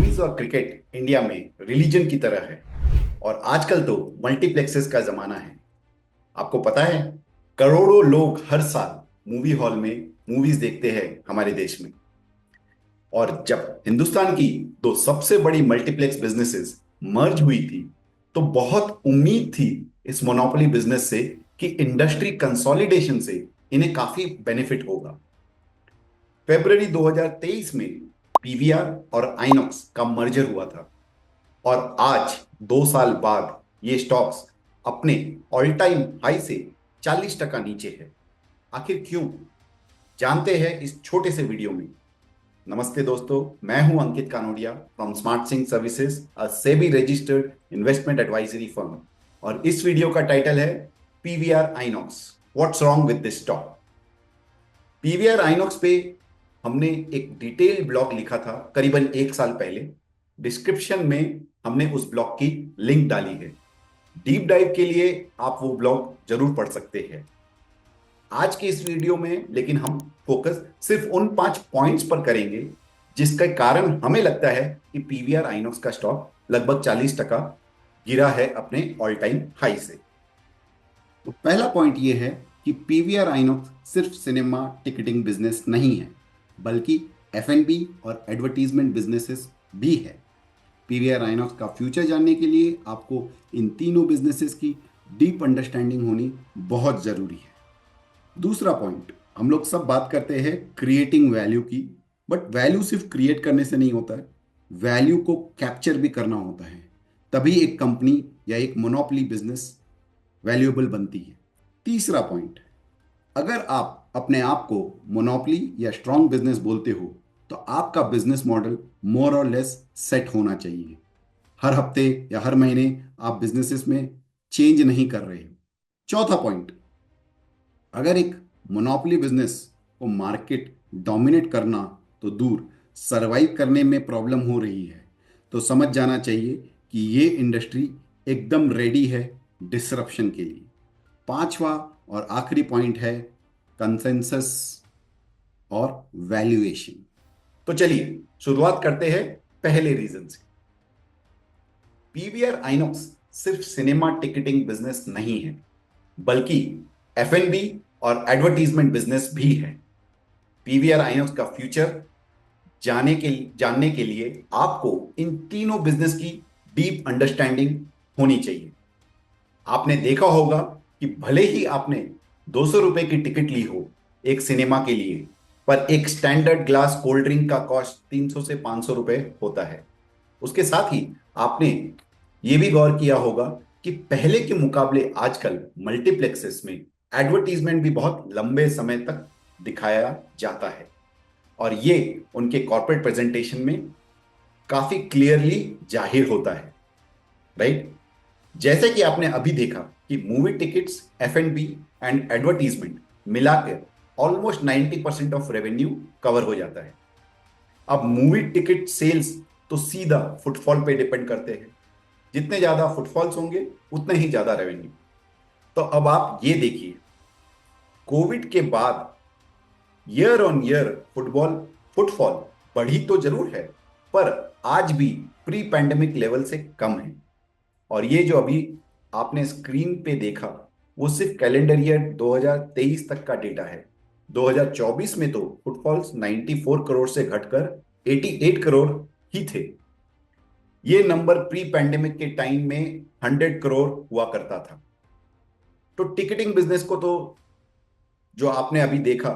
Movies और cricket India में religion की तरह है। और आजकल तो मल्टीप्लेक्सेस का जमाना है। आपको पता है, करोड़ों लोग हर साल मूवी हॉल में मूवीज देखते हैं हमारे देश में। और जब हिंदुस्तान की दो सबसे बड़ी मल्टीप्लेक्स बिजनेसेस मर्ज हुई थी, तो बहुत उम्मीद थी इस मोनोपोली बिजनेस से कि इंडस्ट्री कंसोलिडेशन से इन्हें काफी बेनिफिट होगा। फरवरी 2023 में पीवीआर और आइनॉक्स का मर्जर हुआ था। और आज 2 साल बाद ये स्टॉक्स अपने ऑल टाइम हाई से 40% नीचे है। आखिर क्यों, जानते हैं इस छोटे से वीडियो में। नमस्ते दोस्तों, मैं हूं Ankit Kanodia from smart Singh services, a SEBI registered investment advisory firm. और इस वीडियो का टाइटल है PVR INOX, what's wrong with this stock. PVR INOX पे हमने एक डिटेल ब्लॉग लिखा था करीबन 1 साल पहले। डिस्क्रिप्शन में हमने उस ब्लॉग की लिंक डाली है। डीप डाइव के लिए आप वो ब्लॉग जरूर पढ़ सकते हैं। आज के इस वीडियो में लेकिन हम फोकस सिर्फ उन 5 पॉइंट्स पर करेंगे जिसका कारण हमें लगता है कि पीवीआर आइनॉक्स का स्टॉक लगभग 40% गिरा है अपने ऑल टाइम हाई से। तो पहला पॉइंट ये है कि पीवीआर आइनॉक्स सिर्फ सिनेमा टिकटिंग बिजनेस नहीं है, बल्कि एफएनबी और एडवर्टीजमेंट बिजनेसेस भी है। पीवीआर आइनॉक्स का फ्यूचर जानने के लिए आपको इन तीनों बिजनेसेस की डीप अंडरस्टैंडिंग होनी बहुत जरूरी है। दूसरा पॉइंट, हम लोग सब बात करते हैं क्रिएटिंग वैल्यू की, बट वैल्यू सिर्फ क्रिएट करने से नहीं होता है, वैल्यू को कैप्चर भी करना होता है। तभी एक कंपनी या एक मोनोपोली बिजनेस वैल्यूएबल बनती है। तीसरा पॉइंट, अगर आप अपने आप को मोनोपोली या स्ट्रॉन्ग बिजनेस बोलते हो, तो आपका बिजनेस मॉडल मोर और लेस सेट होना चाहिए। हर हफ्ते या हर महीने आप बिजनेसेस में चेंज नहीं कर रहे हो। चौथा पॉइंट, अगर एक मोनोपोली बिजनेस को मार्केट डोमिनेट करना तो दूर, सरवाइव करने में प्रॉब्लम हो रही है, तो समझ जाना चाहिए कि ये इंडस्ट्री एकदम रेडी है डिसरप्शन के लिए। पांचवा और आखिरी पॉइंट है कंसेंसस और वैल्यूएशन। तो चलिए शुरुआत करते हैं पहले रीजन से। पीवीआर आइनॉक्स सिर्फ सिनेमा टिकटिंग बिजनेस नहीं है, बल्कि एफएनबी और एडवर्टीजमेंट बिजनेस भी है। पीवीआर आइनॉक्स का फ्यूचर जानने के लिए आपको इन तीनों बिजनेस की डीप अंडरस्टैंडिंग होनी चाहिए। आपने देखा होगा कि भले ही आपने 200 रुपए की टिकट ली हो एक सिनेमा के लिए, पर एक स्टैंडर्ड ग्लास कोल्ड ड्रिंक का कॉस्ट 300 से 500 रुपए होता है। उसके साथ ही आपने ये भी गौर किया होगा कि पहले के मुकाबले आजकल मल्टीप्लेक्सेस में एडवर्टीजमेंट भी बहुत लंबे समय तक दिखाया जाता है। और ये उनके कॉर्पोरेट प्रेजेंटेशन में काफी क्लियरली जाहिर होता है, राइट। जैसे कि आपने अभी देखा कि movie tickets, F and advertisement मिलाकर ऑलमोस्ट 90% ऑफ रेवेन्यू कवर हो जाता है। अब मूवी टिकट सेल्स तो सीधा फुटफॉल पे डिपेंड करते हैं। जितने ज्यादा फुटफॉल्स होंगे उतने ही ज्यादा रेवेन्यू। तो अब आप ये देखिए, कोविड के बाद year on year football footfall बढ़ी तो जरूर है, पर आज भी प्री पैंडेमिक लेवल से कम है। और ये जो अभी आपने स्क्रीन पे देखा, वो सिर्फ कैलेंडर ईयर 2023 तक का डेटा है। 2024 में तो फुटफॉल्स 94 करोड़ से घटकर 88 करोड़ ही थे। ये नंबर प्री पैंडेमिक के टाइम में 100 करोड़ हुआ करता था। तो टिकटिंग बिजनेस को तो जो आपने अभी देखा,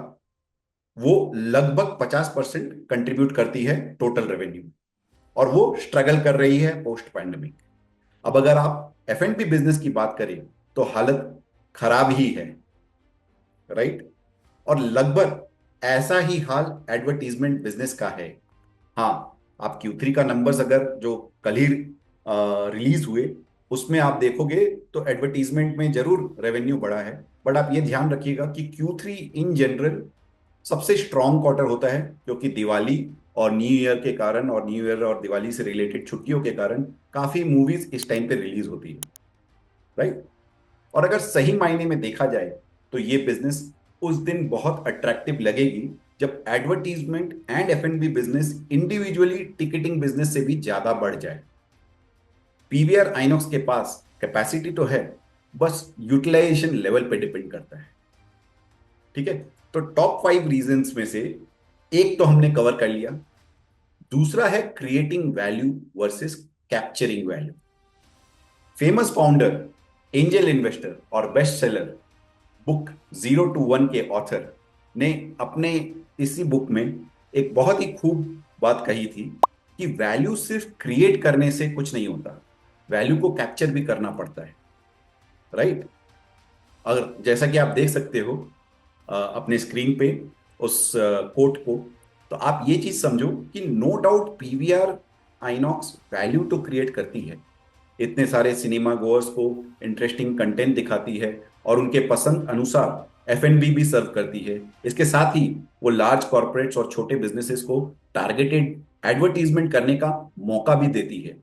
वो लगभग 50% कंट्रीब्यूट करती है टोटल रेवेन्यू, और वो स्ट्रगल कर रही है पोस्ट पैंडेमिक। अब अगर आप एफ बिजनेस की बात करें तो हालत खराब ही है, राइट। और लगभग ऐसा ही हाल एडवर्टीजमेंट बिजनेस का है। हाँ, आप Q3 का नंबर्स अगर जो कल ही रिलीज हुए उसमें आप देखोगे तो एडवर्टीजमेंट में जरूर रेवेन्यू बढ़ा है। बट आप ये ध्यान रखिएगा कि Q3 इन जनरल सबसे स्ट्रॉन्ग क्वार्टर होता है, क्योंकि दिवाली और न्यू ईयर के कारण और न्यू ईयर और दिवाली से रिलेटेड छुट्टियों के कारण काफी मूवीज इस टाइम पे रिलीज होती है, राइट। और अगर सही मायने में देखा जाए तो ये बिजनेस उस दिन बहुत अट्रैक्टिव लगेगी जब advertisement and F&B business individually ticketing business से भी ज्यादा बढ़ जाए। पीवीआर आइनॉक्स के पास कैपेसिटी तो है, बस यूटिलाइजेशन लेवल पे डिपेंड करता है। ठीक है, तो टॉप 5 रीजंस में से एक तो हमने कवर कर लिया। दूसरा है creating value versus capturing value. Famous founder, angel investor और बेस्ट सेलर बुक 0 to 1 के ऑथर ने अपने इसी बुक में एक बहुत ही खूब बात कही थी कि वैल्यू सिर्फ क्रिएट करने से कुछ नहीं होता, वैल्यू को कैप्चर भी करना पड़ता है। राइट? अगर जैसा कि आप देख सकते हो अपने स्क्रीन पे उस कोट को, तो आप ये चीज समझो कि no doubt PVR INOX value तो क्रिएट करती है, इतने सारे सिनेमा गोअर्स को इंटरेस्टिंग कंटेंट दिखाती है और उनके पसंद अनुसार F&B भी सर्व करती है। इसके साथ ही वो लार्ज कॉर्पोरेट्स और छोटे बिजनेसेस को टारगेटेड एडवर्टीजमेंट करने का मौका भी देती है।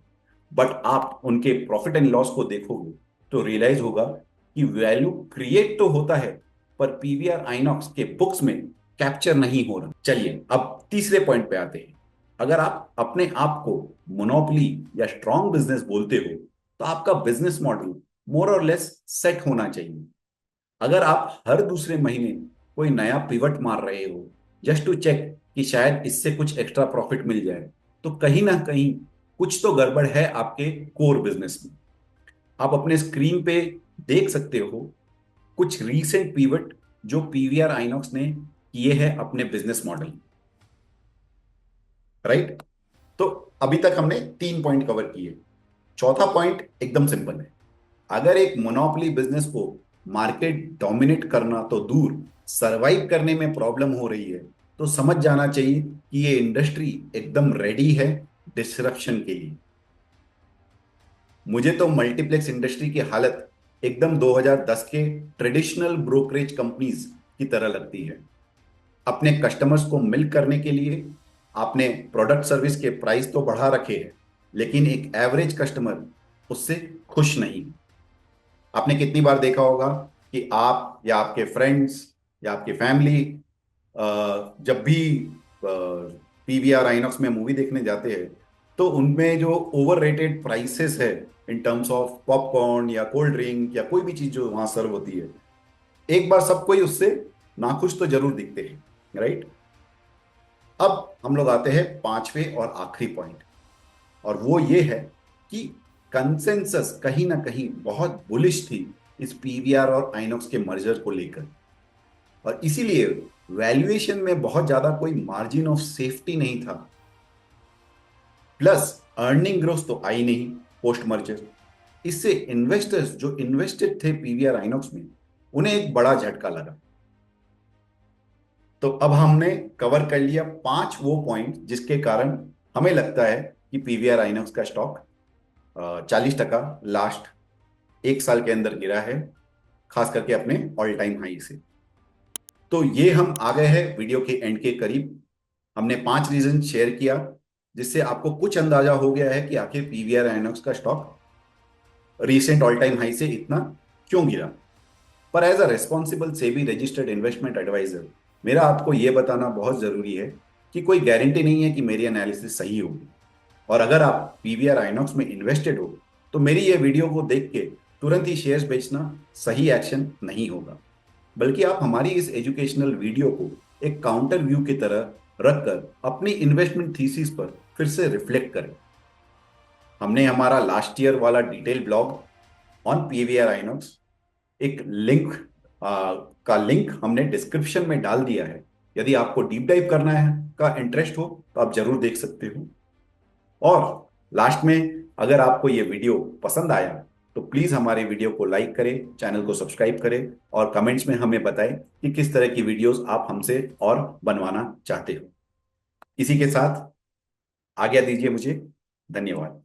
बट आप उनके प्रॉफिट एंड लॉस को देखोगे तो रियलाइज होगा कि वैल्यू क्रिएट तो होता है, पर पीवीआर आइनॉक्स के बुक्स में कैप्चर नहीं हो रहा। चलिए अब तीसरे पॉइंट पे आते हैं। अगर आप अपने आप को मोनोपोली या स्ट्रॉन्ग बिजनेस बोलते हो तो आपका बिजनेस मॉडल मोर और लेस सेट होना चाहिए। अगर आप हर दूसरे महीने कोई नया पिवट मार रहे हो जस्ट टू चेक कि शायद इससे कुछ एक्स्ट्रा प्रॉफिट मिल जाए, तो कहीं ना कहीं कुछ तो गड़बड़ है आपके कोर बिजनेस में। आप अपने स्क्रीन पे देख सकते हो कुछ रीसेंट पिवट जो पीवीआर आइनॉक्स ने किए हैं अपने बिजनेस मॉडल। राइट? तो अभी तक हमने 3 पॉइंट कवर किए। चौथा पॉइंट एकदम सिंपल है। अगर एक मोनोपोली बिजनेस को मार्केट डोमिनेट करना तो दूर, सरवाइव करने में प्रॉब्लम हो रही है, तो समझ जाना चाहिए कि ये इंडस्ट्री एकदम रेडी है डिसरप्शन के लिए। मुझे तो मल्टीप्लेक्स इंडस्ट्री की हालत एकदम 2010 के ट्रेडिशनल ब्रोकरेज कंपनीज की तरह लगती है। अपने कस्टमर्स को मिल्क करने के लिए आपने प्रोडक्ट सर्विस के प्राइस तो बढ़ा रखे हैं, लेकिन एक एवरेज कस्टमर उससे खुश नहीं। आपने कितनी बार देखा होगा कि आप या आपके फ्रेंड्स या आपकी फैमिली जब भी पीवीआर आइनॉक्स में मूवी देखने जाते हैं, तो उनमें जो ओवर रेटेड प्राइसेस है इन टर्म्स ऑफ पॉपकॉर्न या कोल्ड ड्रिंक या कोई भी चीज जो वहां सर्व होती है, एक बार सब कोई उससे नाखुश तो जरूर दिखते हैं। राइट? अब हम लोग आते हैं पांचवें और आखिरी पॉइंट, और वो ये है कि कंसेंसस कहीं ना कहीं बहुत बुलिश थी इस पीवीआर और आइनॉक्स के मर्जर को लेकर, और इसीलिए वैल्यूएशन में बहुत ज्यादा कोई मार्जिन ऑफ सेफ्टी नहीं था। प्लस अर्निंग ग्रोथ तो आई नहीं पोस्ट मर्जर। इससे इन्वेस्टर्स जो इन्वेस्टेड थे पीवीआर आइनॉक्स में, उन्हें एक बड़ा झटका लगा। तो अब हमने कवर कर लिया 5 वो पॉइंट जिसके कारण हमें लगता है कि पीवीआर आइनॉक्स का स्टॉक 40% लास्ट 1 साल के अंदर गिरा है, खास करके अपने ऑल टाइम हाई से। तो ये हम आ गए हैं वीडियो के एंड के करीब। हमने 5 रीजन शेयर किया जिससे आपको कुछ अंदाजा हो गया है कि आखिर पीवीआर आइनॉक्स का stock recent all time high से इतना क्यों गिरा। पर as a responsible SEBI registered investment advisor, मेरा आपको यह बताना बहुत जरूरी है कि कोई गारंटी नहीं है कि मेरी एनालिसिस सही होगी। और अगर आप पीवीआर आइनॉक्स में इन्वेस्टेड हो तो मेरी ये वीडियो को देख के तुरंत ही शेयर्स बेचना सही एक्शन नहीं होगा, बल्कि आप हमारी इस एजुकेशनल वीडियो को एक काउंटर व्यू की तरह रखकर अपनी इन्वेस्टमेंट थीसिस पर फिर से रिफ्लेक्ट करें। हमने हमारा लास्ट ईयर वाला detail blog on PVR INOX, एक लिंक का लिंक हमने डिस्क्रिप्शन में डाल दिया है। यदि आपको डीप डाइव करना है का इंटरेस्ट हो तो आप जरूर देख सकते हो। और लास्ट में, अगर आपको ये वीडियो पसंद आया तो प्लीज हमारे वीडियो को लाइक करें, चैनल को सब्सक्राइब करें और कमेंट्स में हमें बताएं कि किस तरह की वीडियोस आप हमसे और बनवाना चाहते हो। इसी के साथ आज्ञा दीजिए मुझे। धन्यवाद।